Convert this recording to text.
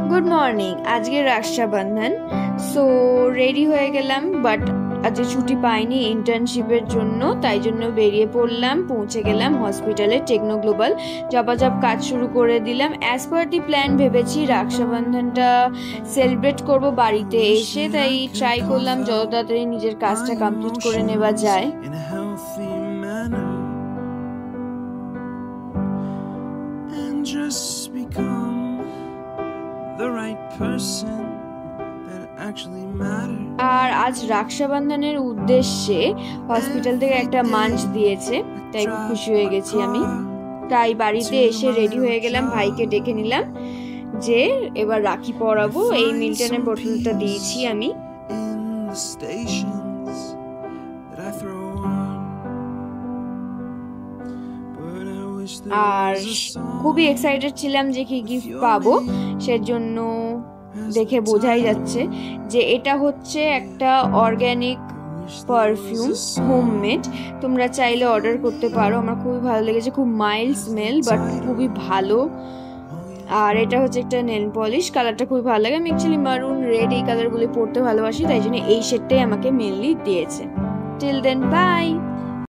Good morning. আজকে রাক্ষাবন্ধন, so ready হয়ে গেলাম, বাট আজকে ছুটি পাইনি ইন্টার্নশিপের জন্য, তাই জন্য বেরিয়ে পড়লাম। পৌঁছে গেলাম হসপিটালে টেকনো গ্লোবাল, জবাজব কাজ শুরু করে দিলাম। অ্যাজ পার দি প্ল্যান ভেবেছি রাক্ষাবন্ধনটা সেলিব্রেট করব বাড়িতে এসে, তাই ট্রাই করলাম যত তাড়াতাড়ি নিজের কাজটা কমপ্লিট করে নেওয়া যায়। Just become the right person that actually matters. আর আজ রাক্ষাবন্ধনের উদ্দেশ্যে হসপিটাল থেকে একটা মাঞ্চ দিয়েছে, তাই খুব খুশি হয়ে গেছি আমি। তাই বাড়িতে এসে রেডি হয়ে গেলাম, ভাইকে ডেকে নিলাম যে এবার রাখি পরাবো। এই মিল্টনের বোতলটা দিয়েছি আমি। আর খুবই এক্সাইটেড ছিলাম যে কি গিফট পাবো, সেজন্য দেখে বোঝাই যাচ্ছে যে এটা হচ্ছে একটা অর্গ্যানিক পারফিউম, হোমমেড। তোমরা চাইলে অর্ডার করতে পারো। আমার খুবই ভালো লেগেছে, খুব মাইল্ড স্মেল বাট খুবই ভালো। আর এটা হচ্ছে একটা নেল পলিশ, কালারটা খুবই ভালো লাগে। আমি অ্যাকচুয়ালি মারুন, রেড এই কালারগুলি পরতে ভালোবাসি, তাই জন্য এই শেডটাই আমাকে মেনলি দিয়েছে। Till then, by.